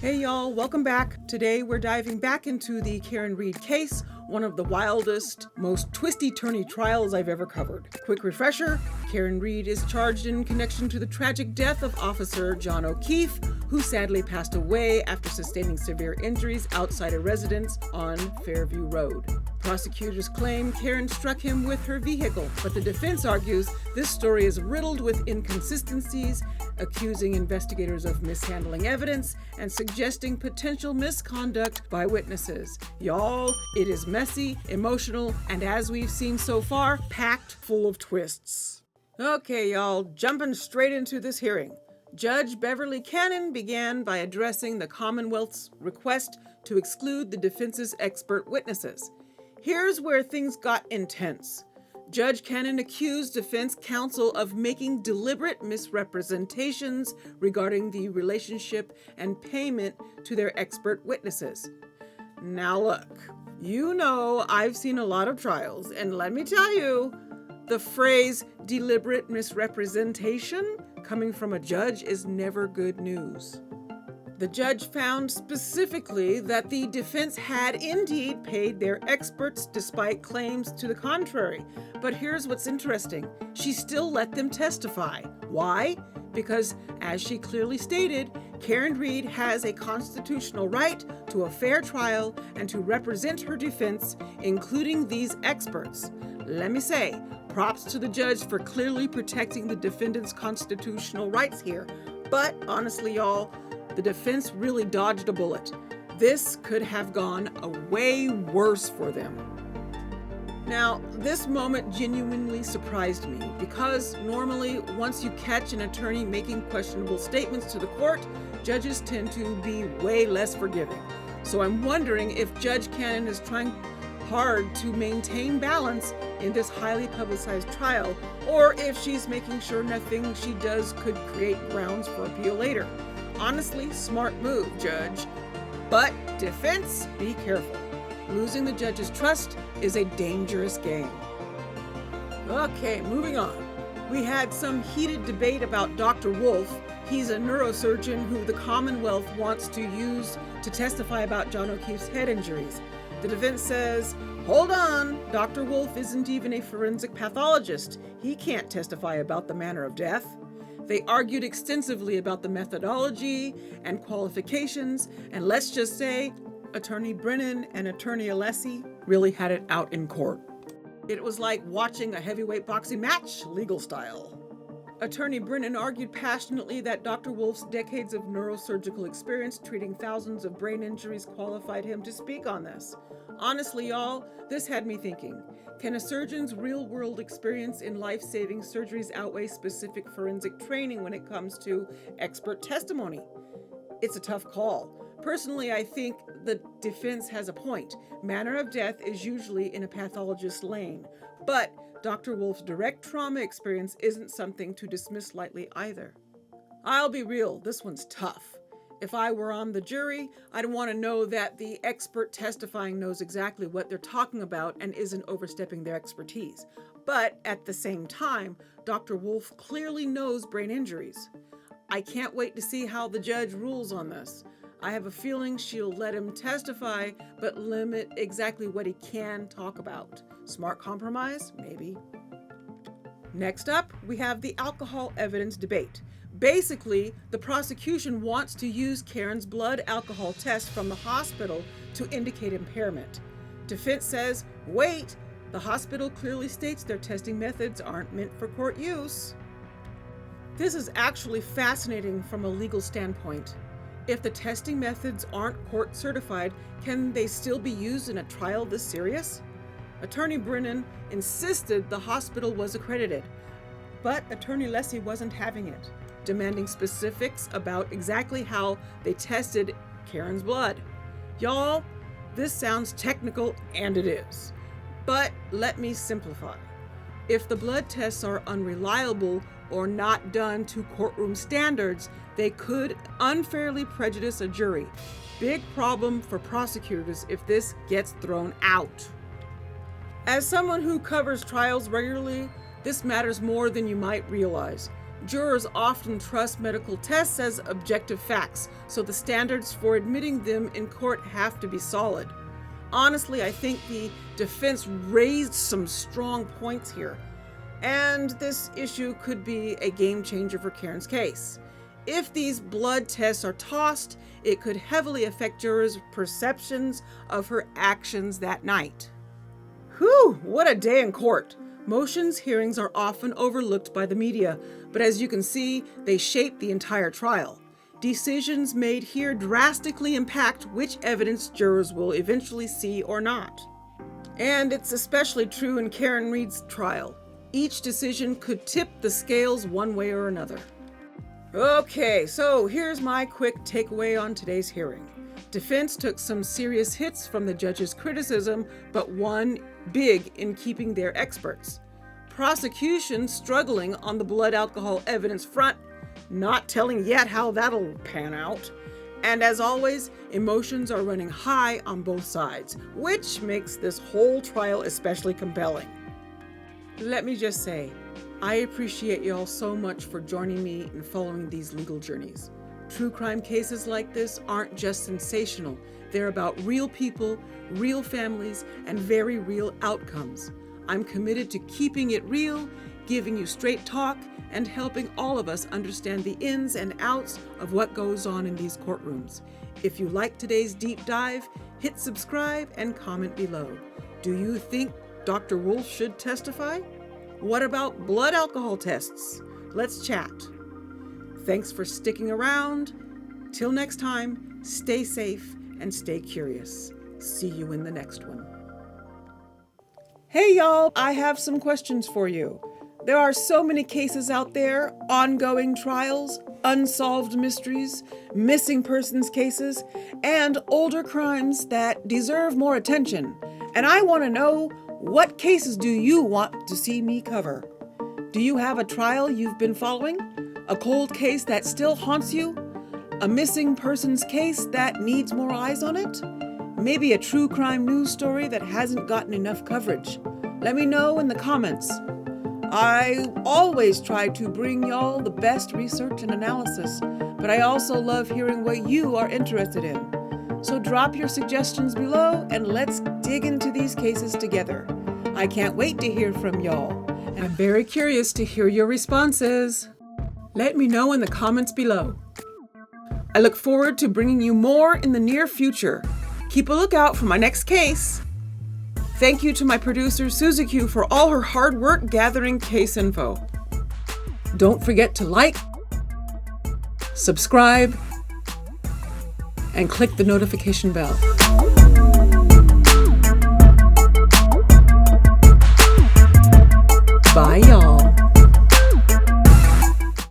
Hey y'all, welcome back. Today we're diving back into the Karen Reed case, one of the wildest, most twisty-turny trials I've ever covered. Quick refresher, Karen Reed is charged in connection to the tragic death of Officer John O'Keefe, who sadly passed away after sustaining severe injuries outside a residence on Fairview Road. Prosecutors claim Karen struck him with her vehicle, but the defense argues this story is riddled with inconsistencies, accusing investigators of mishandling evidence and suggesting potential misconduct by witnesses. Y'all, it is messy, emotional, and as we've seen so far, packed full of twists. Okay, y'all, jumping straight into this hearing. Judge Beverly Cannon began by addressing the Commonwealth's request to exclude the defense's expert witnesses. Here's where things got intense. Judge Cannon accused defense counsel of making deliberate misrepresentations regarding the relationship and payment to their expert witnesses. Now look, you know I've seen a lot of trials, and let me tell you, the phrase deliberate misrepresentation coming from a judge is never good news. The judge found specifically that the defense had indeed paid their experts despite claims to the contrary. But here's what's interesting. She still let them testify. Why? Because, as she clearly stated, Karen Reed has a constitutional right to a fair trial and to represent her defense, including these experts. Let me say, props to the judge for clearly protecting the defendant's constitutional rights here. But honestly, y'all, the defense really dodged a bullet. This could have gone way worse for them. Now, this moment genuinely surprised me because normally, once you catch an attorney making questionable statements to the court, judges tend to be way less forgiving. So I'm wondering if Judge Cannon is trying hard to maintain balance in this highly publicized trial, or if she's making sure nothing she does could create grounds for appeal later. Honestly, smart move, Judge. But defense, be careful. Losing the judge's trust is a dangerous game. Okay, moving on. We had some heated debate about Dr. Wolf. He's a neurosurgeon who the Commonwealth wants to use to testify about John O'Keefe's head injuries. The defense says, hold on, Dr. Wolf isn't even a forensic pathologist. He can't testify about the manner of death. They argued extensively about the methodology and qualifications, and let's just say, Attorney Brennan and Attorney Alessi really had it out in court. It was like watching a heavyweight boxing match, legal style. Attorney Brennan argued passionately that Dr. Wolf's decades of neurosurgical experience treating thousands of brain injuries qualified him to speak on this. Honestly, y'all, this had me thinking, can a surgeon's real-world experience in life-saving surgeries outweigh specific forensic training when it comes to expert testimony? It's a tough call. Personally, I think the defense has a point. Manner of death is usually in a pathologist's lane, but Dr. Wolf's direct trauma experience isn't something to dismiss lightly either. I'll be real, this one's tough. If I were on the jury, I'd want to know that the expert testifying knows exactly what they're talking about and isn't overstepping their expertise. But at the same time, Dr. Wolf clearly knows brain injuries. I can't wait to see how the judge rules on this. I have a feeling she'll let him testify, but limit exactly what he can talk about. Smart compromise? Maybe. Next up, we have the alcohol evidence debate. Basically, the prosecution wants to use Karen's blood alcohol test from the hospital to indicate impairment. Defense says, wait, the hospital clearly states their testing methods aren't meant for court use. This is actually fascinating from a legal standpoint. If the testing methods aren't court certified, can they still be used in a trial this serious? Attorney Brennan insisted the hospital was accredited, but Attorney Alessi wasn't having it, demanding specifics about exactly how they tested Karen's blood. Y'all, this sounds technical, and it is. But let me simplify. If the blood tests are unreliable or not done to courtroom standards, they could unfairly prejudice a jury. Big problem for prosecutors if this gets thrown out. As someone who covers trials regularly, this matters more than you might realize. Jurors often trust medical tests as objective facts, so the standards for admitting them in court have to be solid. Honestly, I think the defense raised some strong points here, and this issue could be a game changer for Karen's case. If these blood tests are tossed, it could heavily affect jurors' perceptions of her actions that night. Whew, what a day in court. Motions hearings are often overlooked by the media, but as you can see, they shape the entire trial. Decisions made here drastically impact which evidence jurors will eventually see or not. And it's especially true in Karen Read's trial. Each decision could tip the scales one way or another. Okay, so here's my quick takeaway on today's hearing. Defense took some serious hits from the judge's criticism, but won big in keeping their experts. Prosecution struggling on the blood alcohol evidence front, not telling yet how that'll pan out. And as always, emotions are running high on both sides, which makes this whole trial especially compelling. Let me just say, I appreciate y'all so much for joining me in following these legal journeys. True crime cases like this aren't just sensational. They're about real people, real families, and very real outcomes. I'm committed to keeping it real, giving you straight talk, and helping all of us understand the ins and outs of what goes on in these courtrooms. If you like today's deep dive, hit subscribe and comment below. Do you think Dr. Wolf should testify? What about blood alcohol tests? Let's chat. Thanks for sticking around. Till next time, stay safe and stay curious. See you in the next one. Hey y'all, I have some questions for you. There are so many cases out there, ongoing trials, unsolved mysteries, missing persons cases, and older crimes that deserve more attention. And I want to know, what cases do you want to see me cover? Do you have a trial you've been following? A cold case that still haunts you? A missing persons case that needs more eyes on it? Maybe a true crime news story that hasn't gotten enough coverage? Let me know in the comments. I always try to bring y'all the best research and analysis, but I also love hearing what you are interested in. So drop your suggestions below and let's dig into these cases together. I can't wait to hear from y'all, and I'm very curious to hear your responses. Let me know in the comments below. I look forward to bringing you more in the near future. Keep a lookout for my next case. Thank you to my producer Suzuki for all her hard work gathering case info. Don't forget to like, subscribe, and click the notification bell. Bye, y'all.